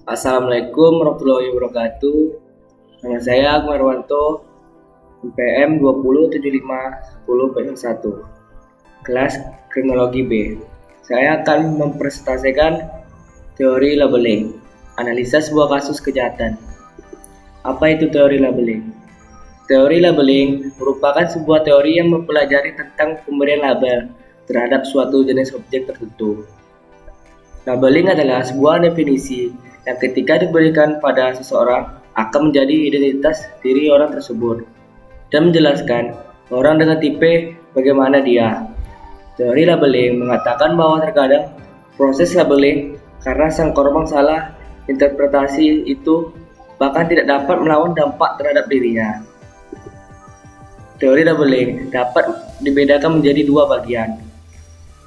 Assalamualaikum warahmatullahi wabarakatuh. Nama saya Akmarwanto, NPM 207510.1, kelas Kriminologi B. Saya akan mempresentasikan teori labeling, analisa sebuah kasus kejahatan. Apa itu teori labeling? Teori labeling merupakan sebuah teori yang mempelajari tentang pemberian label terhadap suatu jenis objek tertentu. Labeling adalah sebuah definisi yang ketika diberikan pada seseorang akan menjadi identitas diri orang tersebut dan menjelaskan orang dengan tipe bagaimana dia. Teori labeling mengatakan bahwa terkadang proses labeling karena sang korban salah interpretasi itu bahkan tidak dapat melawan dampak terhadap dirinya. Teori labeling dapat dibedakan menjadi dua bagian,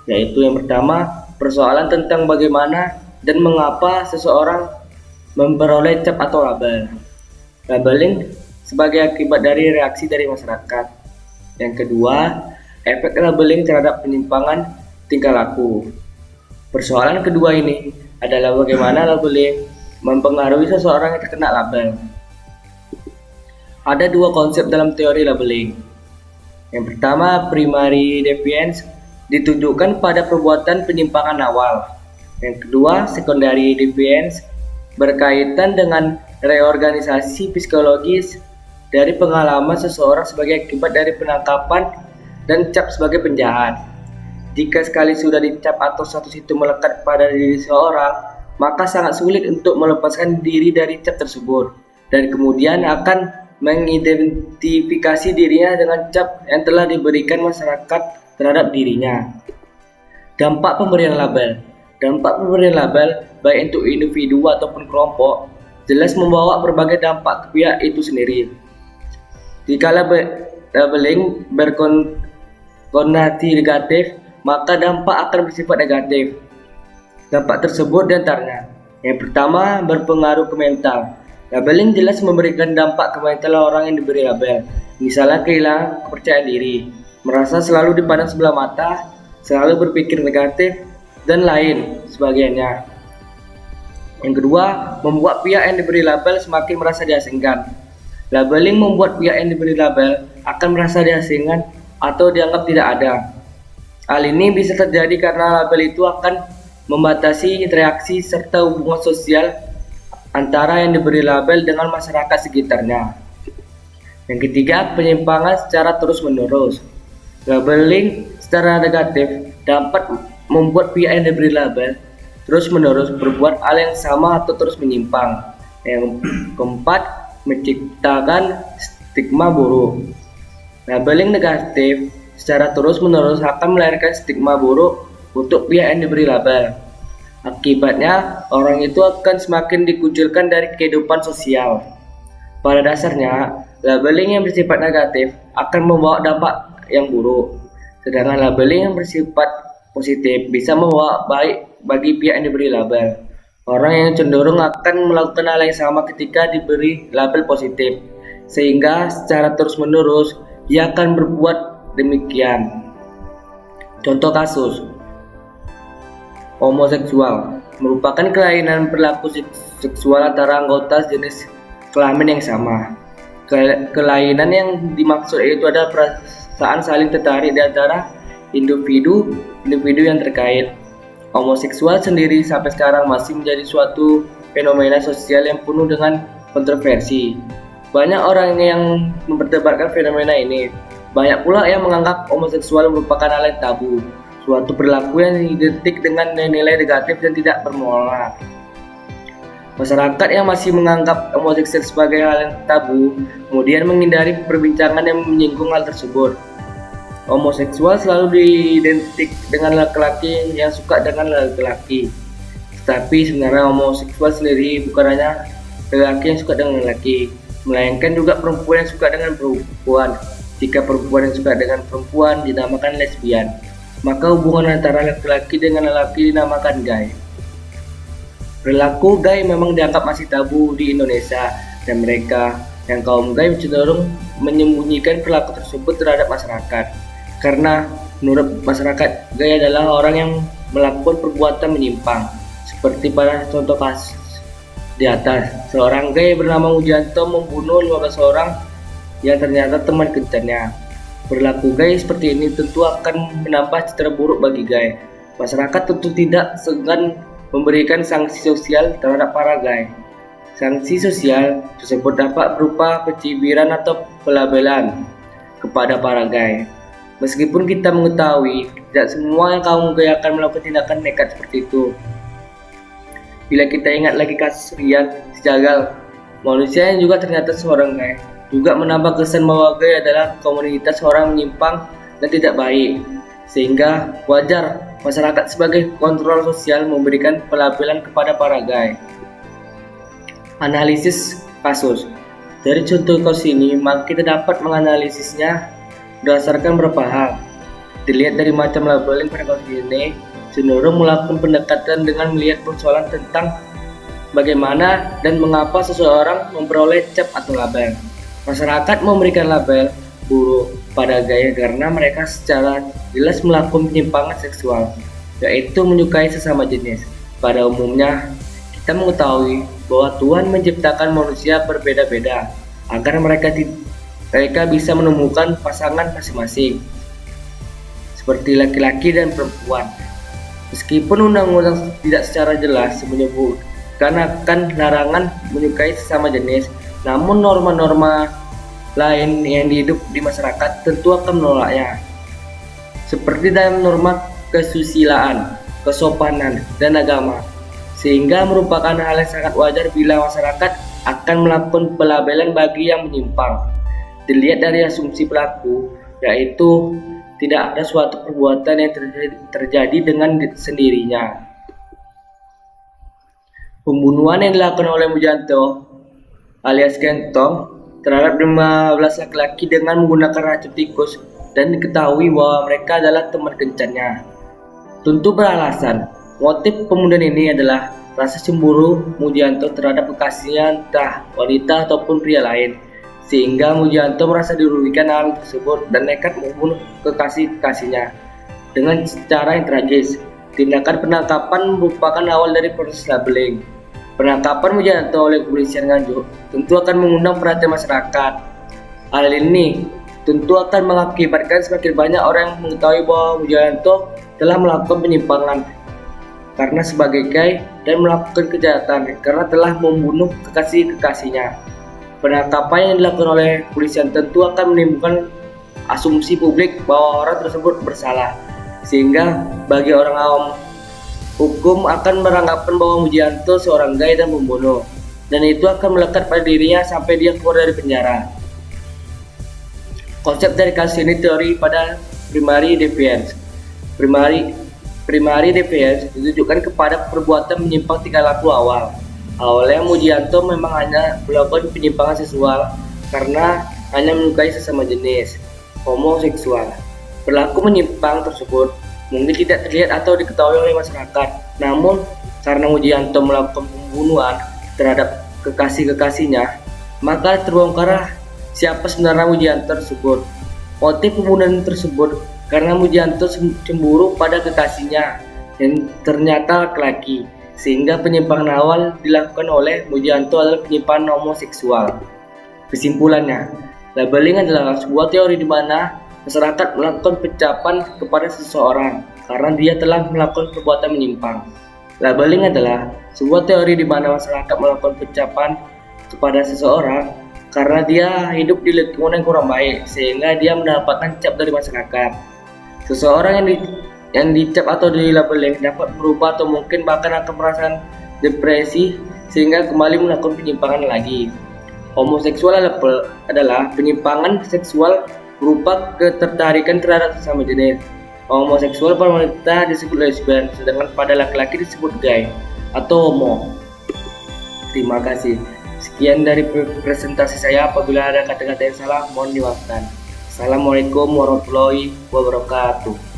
yaitu yang pertama, persoalan tentang bagaimana dan mengapa seseorang memperoleh cap atau label. Labeling sebagai akibat dari reaksi dari masyarakat. Yang kedua, efek labeling terhadap penyimpangan tingkah laku. Persoalan kedua ini adalah bagaimana labeling mempengaruhi seseorang yang terkena label. Ada dua konsep dalam teori labeling. Yang pertama, primary deviance ditunjukkan pada perbuatan penyimpangan awal. Yang kedua, secondary deviance berkaitan dengan reorganisasi psikologis dari pengalaman seseorang sebagai akibat dari penangkapan dan cap sebagai penjahat. Jika sekali sudah dicap atau status itu melekat pada diri seseorang, maka sangat sulit untuk melepaskan diri dari cap tersebut dan kemudian akan mengidentifikasi dirinya dengan cap yang telah diberikan masyarakat terhadap dirinya. Dampak pemberian label. Dampak pemberian label, baik untuk individu ataupun kelompok, jelas membawa berbagai dampak ke pihak itu sendiri. Jika labeling berkonotasi negatif, maka dampak akan bersifat negatif. Dampak tersebut diantaranya: yang pertama, berpengaruh ke mental. Labeling jelas memberikan dampak ke mental orang yang diberi label, misalnya kehilangan kepercayaan diri, merasa selalu dipandang sebelah mata, selalu berpikir negatif, dan lain sebagainya. Yang kedua, membuat pihak yang diberi label semakin merasa diasingkan. Labeling membuat pihak yang diberi label akan merasa diasingkan atau dianggap tidak ada. Hal ini bisa terjadi karena label itu akan membatasi interaksi serta hubungan sosial antara yang diberi label dengan masyarakat sekitarnya. Yang ketiga, penyimpangan secara terus-menerus. Labeling secara negatif dapat membuat pihak yang diberi label terus-menerus berbuat hal yang sama atau terus menyimpang. Yang keempat, menciptakan stigma buruk. Labeling negatif secara terus-menerus akan melahirkan stigma buruk untuk pihak yang diberi label. Akibatnya, orang itu akan semakin dikucilkan dari kehidupan sosial. Pada dasarnya, labeling yang bersifat negatif akan membawa dampak yang buruk, sedangkan labeling yang bersifat positif bisa membawa baik bagi pihak yang diberi label. Orang yang cenderung akan melakukan hal yang sama ketika diberi label positif, sehingga secara terus-menerus ia akan berbuat demikian. Contoh kasus: homoseksual merupakan kelainan perilaku seksual antara anggota jenis kelamin yang sama. Kelainan yang dimaksud itu adalah perasaan saling tertarik di antara individu yang terkait. Homoseksual sendiri sampai sekarang masih menjadi suatu fenomena sosial yang penuh dengan kontroversi. Banyak orang yang memperdebatkan fenomena ini. Banyak pula yang menganggap homoseksual merupakan hal yang tabu, suatu perilaku yang identik dengan nilai negatif dan tidak bermoral. Masyarakat yang masih menganggap homoseksual sebagai hal yang tabu, kemudian menghindari perbincangan yang menyinggung hal tersebut. Homoseksual selalu diidentik dengan laki-laki yang suka dengan laki-laki. Tetapi sebenarnya homoseksual sendiri bukan hanya laki-laki yang suka dengan laki, melainkan juga perempuan yang suka dengan perempuan. Jika perempuan yang suka dengan perempuan dinamakan lesbian, maka hubungan antara laki-laki dengan laki dinamakan gay. Perilaku gay memang dianggap masih tabu di Indonesia, dan mereka yang kaum gay cenderung menyembunyikan perilaku tersebut terhadap masyarakat. Karena menurut masyarakat, gay adalah orang yang melakukan perbuatan menyimpang, seperti pada contoh kasus Di atas, seorang gay bernama Mujanto membunuh 15 orang yang ternyata teman kencannya. Berlaku gay seperti ini tentu akan menambah citra buruk bagi gay. Masyarakat tentu tidak segan memberikan sanksi sosial terhadap para gay. Sanksi sosial tersebut dapat berupa pencibiran atau pelabelan kepada para gay. Meskipun kita mengetahui tidak semua kaum gay akan melakukan tindakan nekat seperti itu. Bila kita ingat lagi kasus Rian Sejagal, manusia yang juga ternyata seorang gay, juga menambah kesan bahwa gay adalah komunitas orang menyimpang dan tidak baik. Sehingga wajar masyarakat sebagai kontrol sosial memberikan pelabelan kepada para gay. Analisis kasus. Dari contoh kasus ini, maka kita dapat menganalisisnya berdasarkan beberapa hal. Dilihat dari macam labeling pada kasus ini, cenderung melakukan pendekatan dengan melihat persoalan tentang bagaimana dan mengapa seseorang memperoleh cap atau label. Masyarakat memberikan label buruk pada gay karena mereka secara jelas melakukan penyimpangan seksual, yaitu menyukai sesama jenis. Pada umumnya, kita mengetahui bahwa Tuhan menciptakan manusia berbeda-beda agar mereka bisa menemukan pasangan masing-masing, seperti laki-laki dan perempuan. Meskipun undang-undang tidak secara jelas menyebutkan akan larangan menyukai sesama jenis, namun norma-norma lain yang hidup di masyarakat tentu akan menolaknya. Seperti dalam norma kesusilaan, kesopanan, dan agama. Sehingga merupakan hal yang sangat wajar bila masyarakat akan melakukan pelabelan bagi yang menyimpang. Dilihat dari asumsi pelaku, yaitu tidak ada suatu perbuatan yang terjadi dengan sendirinya. Pembunuhan yang dilakukan oleh Mujanto alias Gentong terhadap 15 laki-laki dengan menggunakan racun tikus dan diketahui bahwa mereka adalah teman kencannya. Tentu beralasan, motif pembunuhan ini adalah rasa cemburu Mujanto terhadap kekasihnya entah wanita ataupun pria lain, sehingga Mujanto merasa dirugikan hal tersebut dan nekat membunuh kekasih-kekasihnya dengan cara yang tragis. Tindakan penangkapan merupakan awal dari proses labeling. Penangkapan Mujanto oleh kepolisian Nganjuk tentu akan mengundang perhatian masyarakat. Hal ini tentu akan mengakibatkan semakin banyak orang yang mengetahui bahwa Mujanto telah melakukan penyimpangan karena sebagai gay dan melakukan kejahatan karena telah membunuh kekasih-kekasihnya. Penangkapan yang dilakukan oleh kepolisian tentu akan menimbulkan asumsi publik bahwa orang tersebut bersalah, sehingga bagi orang awam hukum akan beranggapan bahwa Mujanto seorang gay dan pembunuh, dan itu akan melekat pada dirinya sampai dia keluar dari penjara. Konsep dari kasus ini teori pada primary defiance. Primary defiance ditujukan kepada perbuatan menyimpang tingkah laku awal. Awalnya Mujanto memang hanya melakukan penyimpangan seksual karena hanya menyukai sesama jenis, homoseksual. Perilaku menyimpang tersebut mungkin tidak terlihat atau diketahui oleh masyarakat. Namun, karena Mujanto melakukan pembunuhan terhadap kekasih-kekasihnya, maka terbongkarlah siapa sebenarnya Mujanto tersebut. Motif pembunuhan tersebut karena Mujanto cemburu pada kekasihnya yang ternyata laki-laki, sehingga penyimpangan awal dilakukan oleh Mujanto adalah penyimpangan homoseksual. Kesimpulannya, labeling adalah sebuah teori di mana masyarakat melakukan pencapan kepada seseorang karena dia telah melakukan perbuatan menyimpang. Labeling adalah sebuah teori di mana masyarakat melakukan pencapan kepada seseorang karena dia hidup di lingkungan yang kurang baik sehingga dia mendapatkan cap dari masyarakat. Seseorang yang dicap atau dilabeling dapat berubah atau mungkin bahkan akan merasakan depresi sehingga kembali melakukan penyimpangan lagi. Homoseksual adalah penyimpangan seksual berupa ketertarikan terhadap sesama jenis. Homoseksual pada wanita disebut lesbian, sedangkan pada laki-laki disebut gay atau homo. Terima kasih. Sekian dari presentasi saya. Apabila ada kata-kata yang salah, mohon dimaafkan. Assalamualaikum warahmatullahi wabarakatuh.